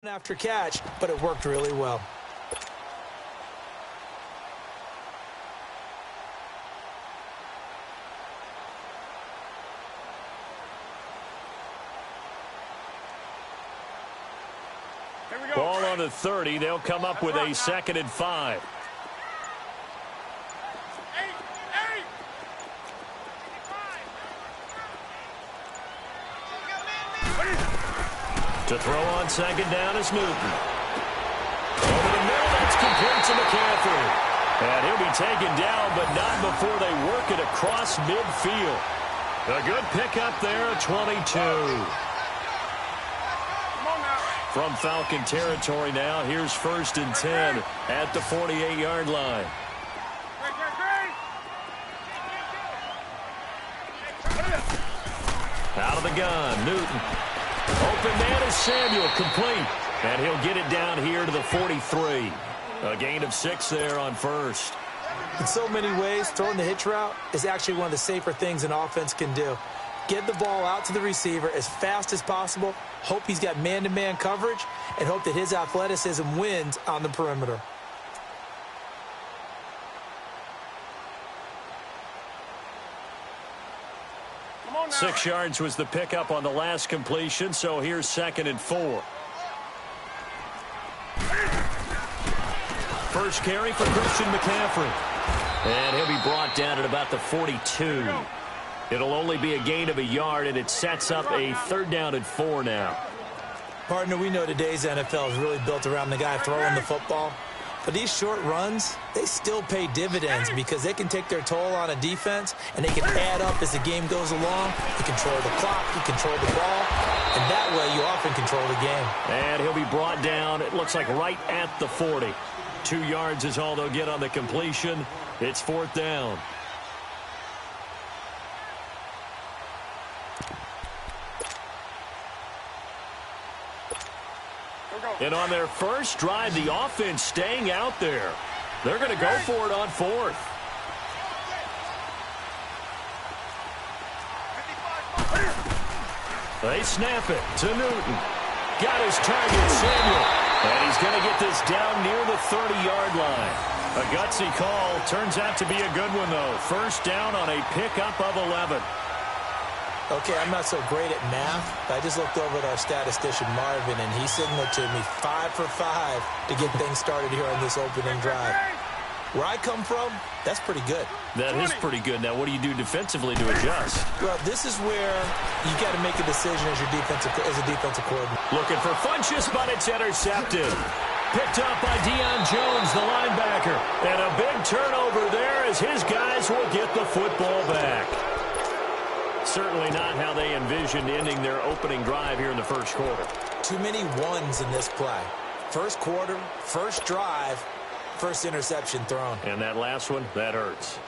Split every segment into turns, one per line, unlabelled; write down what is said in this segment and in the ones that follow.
after catch, but it worked really well.
Ball on the 30. They'll come up with a 2nd and 5. To throw on 2nd down is Newton. Over the middle, that's complete to McCaffrey. And he'll be taken down, but not before they work it across midfield. A good pickup there at 22. From Falcon territory now, here's 1st and 10 at the 48-yard line. Out of the gun, Newton. Open man is Samuel, complete. And he'll get it down here to the 43. A gain of 6 there on 1st.
In so many ways, throwing the hitch route is actually one of the safer things an offense can do. Get the ball out to the receiver as fast as possible, hope he's got man-to-man coverage, and hope that his athleticism wins on the perimeter.
Come on now. 6 yards was the pickup on the last completion, so here's 2nd and 4. First carry for Christian McCaffrey. And he'll be brought down at about the 42. It'll only be a gain of a yard, and it sets up a 3rd down and 4 now.
Partner, we know today's NFL is really built around the guy throwing the football. But these short runs, they still pay dividends because they can take their toll on a defense, and they can add up as the game goes along. You control the clock, you control the ball, and that way you often control the game.
And he'll be brought down, it looks like right at the 40. 2 yards is all they'll get on the completion. It's 4th down. And on their first drive, the offense staying out there. They're going to go for it on 4th. They snap it to Newton. Got his target, Samuel. And he's going to get this down near the 30-yard line. A gutsy call. Turns out to be a good one, though. 1st down on a pickup of 11.
Okay, I'm not so great at math, but I just looked over at our statistician, Marvin, and he signaled to me 5 for 5 to get things started here on this opening drive. Where I come from, that's pretty good.
That is pretty good. Now, what do you do defensively to adjust?
Well, this is where you got to make a decision as a defensive coordinator.
Looking for Funchess, but it's intercepted. Picked up by Deion Jones, the linebacker. And a big turnover there as his guys will get the football back. Certainly not how they envisioned ending their opening drive here in the first quarter.
Too many ones in this play. First quarter, first drive, first interception thrown.
And that last one, that hurts.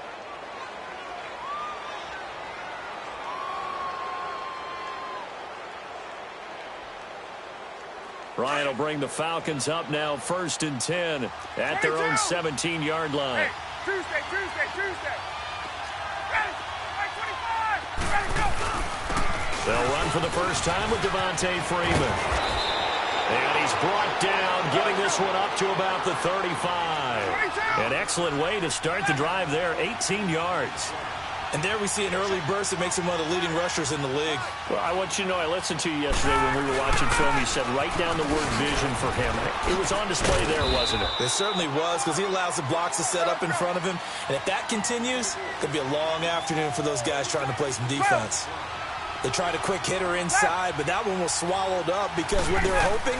Ryan will bring the Falcons up now, 1st and 10 at their own 17-yard line.
Hey, Tuesday.
They'll run for the first time with Devontae Freeman. And he's brought down, getting this one up to about the 35. An excellent way to start the drive there, 18 yards.
And there we see an early burst that makes him one of the leading rushers in the league.
Well, I want you to know, I listened to you yesterday when we were watching film. You said write down the word vision for him. It was on display there, wasn't it?
It certainly was, because he allows the blocks to set up in front of him. And if that continues, it could be a long afternoon for those guys trying to play some defense. They tried a quick hitter inside, but that one was swallowed up because when they're hoping,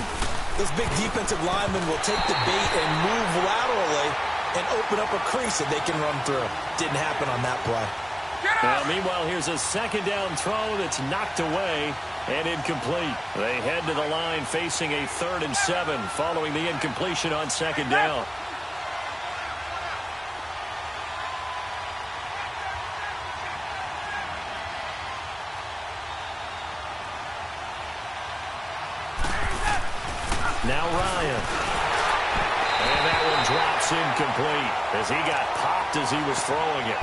those big defensive linemen will take the bait and move laterally and open up a crease that they can run through. Didn't happen on that play.
Now, meanwhile, here's a 2nd down throw that's knocked away and incomplete. They head to the line facing a 3rd and 7 following the incompletion on 2nd down. Now Ryan. And that one drops incomplete as he got popped as he was throwing it.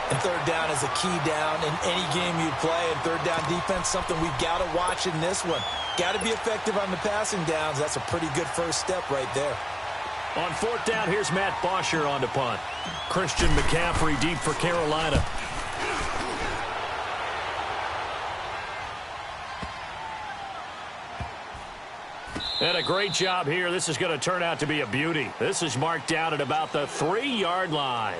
And 3rd down is a key down in any game you play. And 3rd down defense, something we've got to watch in this one. Got to be effective on the passing downs. That's a pretty good first step right there.
On fourth down, here's Matt Bosher on to punt. Christian McCaffrey deep for Carolina. And a great job here. This is going to turn out to be a beauty. This is marked down at about the 3-yard line.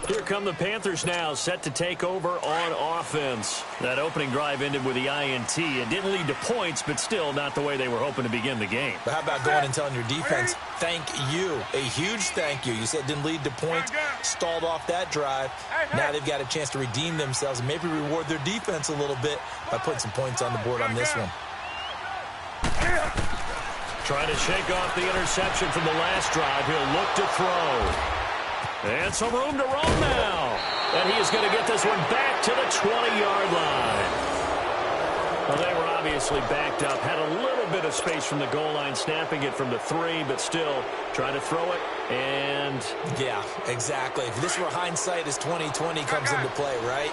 Here come the Panthers now, set to take over on offense. That opening drive ended with the INT. It didn't lead to points, but still not the way they were hoping to begin the game.
But how about going and telling your defense, thank you, a huge thank you. You said it didn't lead to points, stalled off that drive. Now they've got a chance to redeem themselves and maybe reward their defense a little bit by putting some points on the board on this one.
Trying to shake off the interception from the last drive. He'll look to throw. And some room to roam now. And he is going to get this one back to the 20-yard line. Well, they were obviously backed up. Had a little bit of space from the goal line, snapping it from the 3, but still trying to throw it. And
yeah, exactly. If this were hindsight as 2020 comes into play, right?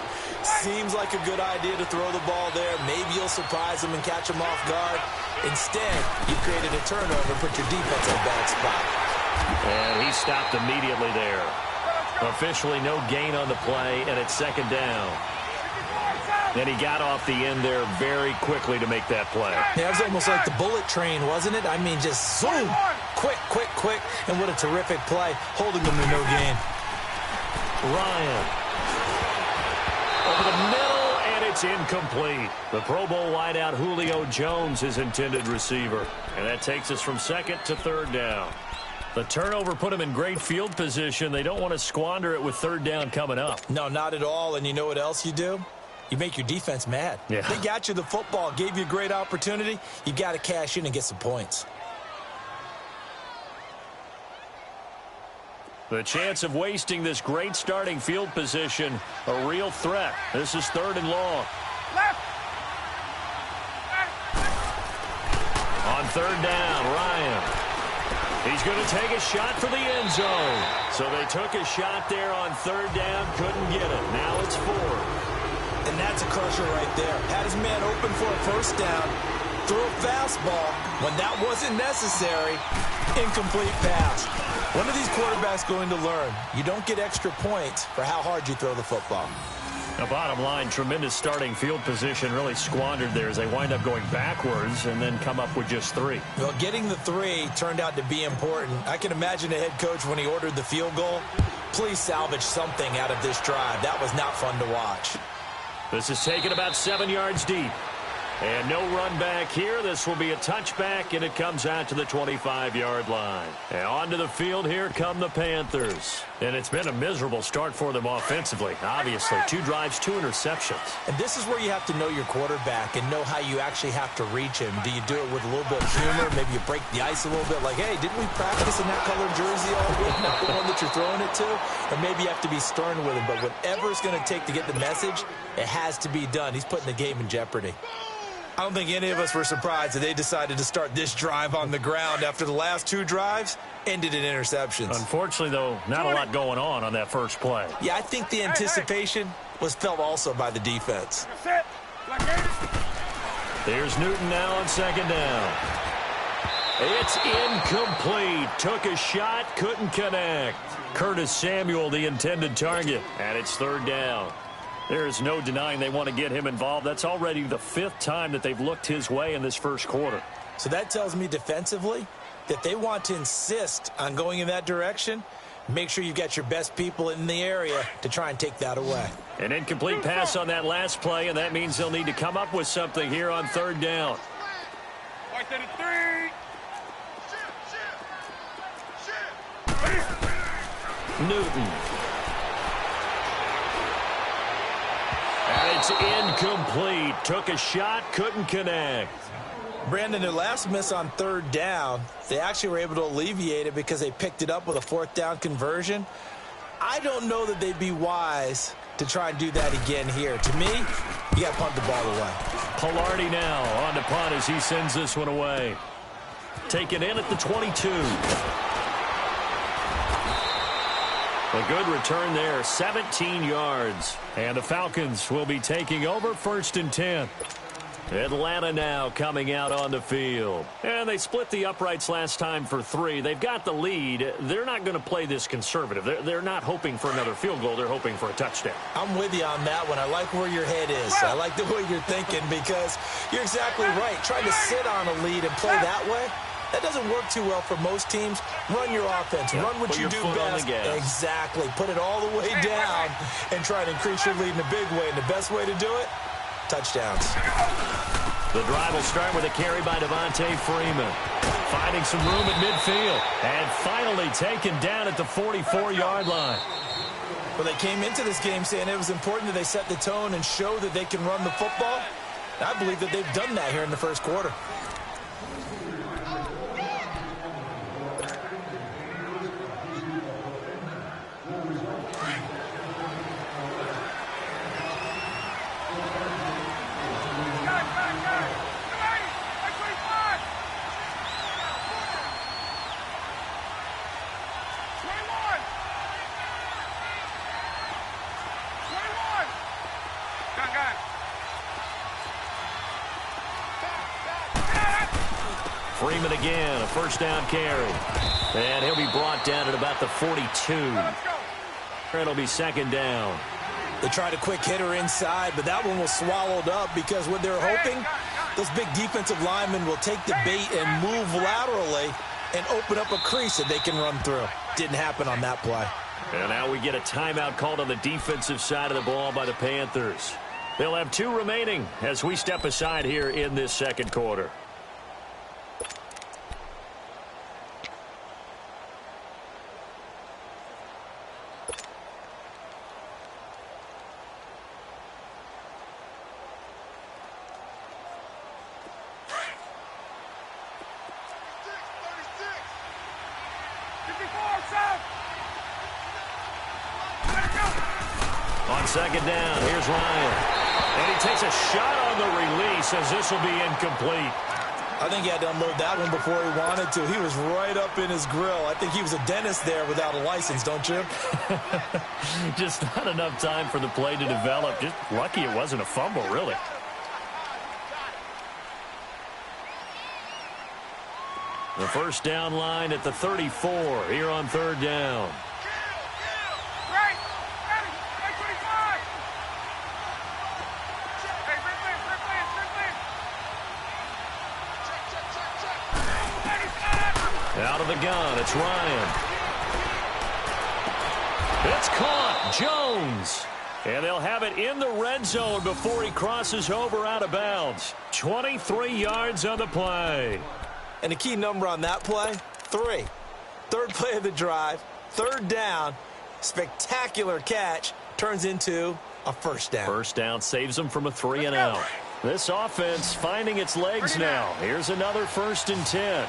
Seems like a good idea to throw the ball there. Maybe you'll surprise them and catch them off guard. Instead, you created a turnover, put your defense in a bad spot.
And he stopped immediately there. Officially no gain on the play, and it's second down. And he got off the end there very quickly to make that play.
Yeah, it was almost like the bullet train, wasn't it? I mean, just zoom, quick, quick, quick. And what a terrific play, holding them to no gain.
Ryan. Over the middle, and it's incomplete. The Pro Bowl wideout Julio Jones is intended receiver. And that takes us from second to third down. The turnover put them in great field position. They don't want to squander it with third down coming up.
No, not at all. And you know what else you do? You make your defense mad.
Yeah.
They got you the football, gave you a great opportunity. You got to cash in and get some points.
The chance of wasting this great starting field position, a real threat. This is third and long. On third down, Ryan. He's going to take a shot for the end zone. So they took a shot there on third down, couldn't get it. Now it's fourth.
And that's a crusher right there. Had his man open for a first down, threw a fastball. When that wasn't necessary, incomplete pass. When are these quarterbacks going to learn? You don't get extra points for how hard you throw the football.
The bottom line, tremendous starting field position, really squandered there as they wind up going backwards and then come up with just 3.
Well, getting the 3 turned out to be important. I can imagine the head coach when he ordered the field goal. Please salvage something out of this drive. That was not fun to watch.
This is taken about 7 yards deep. And no run back here. This will be a touchback, and it comes out to the 25-yard line. And onto the field, here come the Panthers. And it's been a miserable start for them offensively, obviously. 2 drives, 2 interceptions.
And this is where you have to know your quarterback and know how you actually have to reach him. Do you do it with a little bit of humor? Maybe you break the ice a little bit, like, hey, didn't we practice in that colored jersey all week? Not the one that you're throwing it to? Or maybe you have to be stern with him. But whatever it's going to take to get the message, it has to be done. He's putting the game in jeopardy. I don't think any of us were surprised that they decided to start this drive on the ground after the last 2 drives ended in interceptions.
Unfortunately, though, not a lot going on that first play.
Yeah, I think the anticipation was felt also by the defense.
There's Newton now on second down. It's incomplete. Took a shot, couldn't connect. Curtis Samuel, the intended target, and it's third down. There is no denying they want to get him involved. That's already the 5th time that they've looked his way in this first quarter.
So that tells me defensively that they want to insist on going in that direction. Make sure you've got your best people in the area to try and take that away.
An incomplete pass on that last play, and that means they'll need to come up with something here on third down. Newton. And it's incomplete. Took a shot, couldn't connect.
Brandon, their last miss on third down, they actually were able to alleviate it because they picked it up with a 4th down conversion. I don't know that they'd be wise to try and do that again here. To me, you got to punt the ball away.
Pilardi now on the punt as he sends this one away. Taken in at the 22. A good return there, 17 yards. And the Falcons will be taking over 1st and 10. Atlanta now coming out on the field. And they split the uprights last time for 3. They've got the lead. They're not going to play this conservative. They're not hoping for another field goal. They're hoping for a touchdown.
I'm with you on that one. I like where your head is. I like the way you're thinking because you're exactly right. Trying to sit on a lead and play that way, that doesn't work too well for most teams. Run your offense. Run what you do best. Exactly. Put it all the way down and try to increase your lead in a big way. And the best way to do it, touchdowns.
The drive will start with a carry by Devontae Freeman. Finding some room at midfield. And finally taken down at the 44-yard line.
Well, they came into this game saying it was important that they set the tone and show that they can run the football. I believe that they've done that here in the first quarter.
Freeman again, a first down carry. And he'll be brought down at about the 42. It'll be second down.
They tried a quick hitter inside, but that one was swallowed up because what they're hoping, those big defensive linemen will take the bait and move laterally and open up a crease that they can run through. Didn't happen on that play.
And now we get a timeout called on the defensive side of the ball by the Panthers. They'll have 2 remaining as we step aside here in this second quarter. On second down, here's Ryan. And he takes a shot on the release as this will be incomplete.
I think he had to unload that one before he wanted to. He was right up in his grill. I think he was a dentist there without a license, don't you?
Just not enough time for the play to develop. Just lucky it wasn't a fumble, really. The first down line at the 34 here on third down. Out of the gun, it's Ryan. It's caught, Jones. And they'll have it in the red zone before he crosses over out of bounds. 23 yards on the play.
And the key number on that play, 3. Third play of the drive, third down, spectacular catch, turns into a first down.
First down saves them from a 3 and out. This offense finding its legs now. Here's another 1st and 10.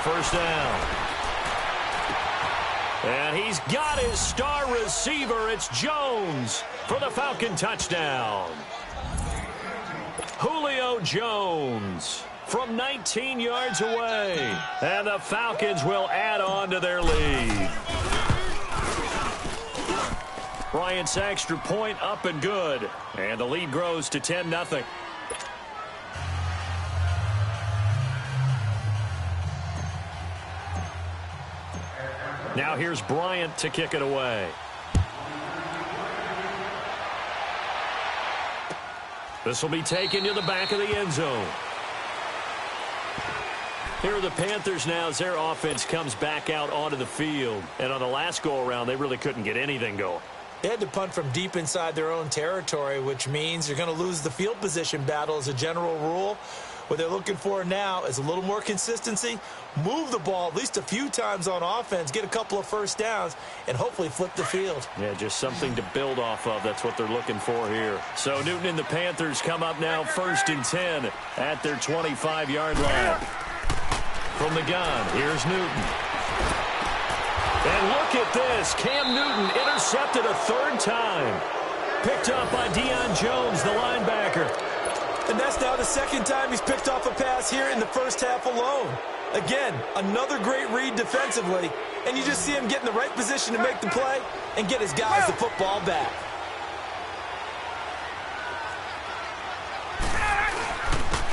First down. And he's got his star receiver. It's Jones for the Falcon touchdown. Julio Jones from 19 yards away. And the Falcons will add on to their lead. Bryant's extra point up and good. And the lead grows to 10-0. Now here's Bryant to kick it away. This will be taken to the back of the end zone. Here are the Panthers now as their offense comes back out onto the field. And on the last go-around, they really couldn't get anything going.
They had to punt from deep inside their own territory, which means you're going to lose the field position battle as a general rule. What they're looking for now is a little more consistency, move the ball at least a few times on offense, get a couple of first downs, and hopefully flip the field.
Yeah, just something to build off of. That's what they're looking for here. So Newton and the Panthers come up now 1st and 10 at their 25-yard line. From the gun, here's Newton. And look at this. Cam Newton intercepted a 3rd time. Picked up by Deion Jones, the linebacker.
And that's now the second time he's picked off a pass here in the first half alone. Again, another great read defensively, and you just see him get in the right position to make the play and get his guys the football back.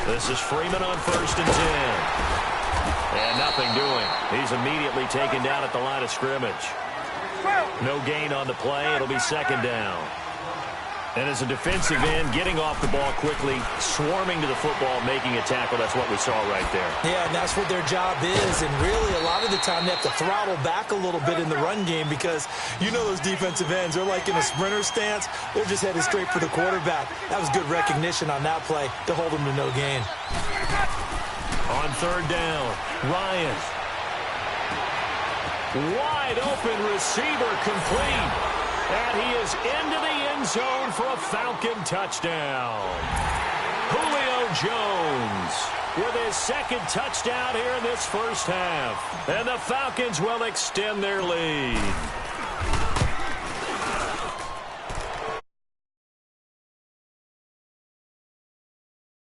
This is Freeman on 1st and 10. And nothing doing. He's immediately taken down at the line of scrimmage. No gain on the play. It'll be 2nd down. And as a defensive end, getting off the ball quickly, swarming to the football, making a tackle, that's what we saw right there.
Yeah, and that's what their job is. And really, a lot of the time, they have to throttle back a little bit in the run game because you know those defensive ends, they're like in a sprinter stance. They're just headed straight for the quarterback. That was good recognition on that play to hold them to no gain.
On 3rd down, Ryan. Wide open receiver complete. And he is into the end zone for a Falcon touchdown. Julio Jones with his 2nd touchdown here in this first half. And the Falcons will extend their lead.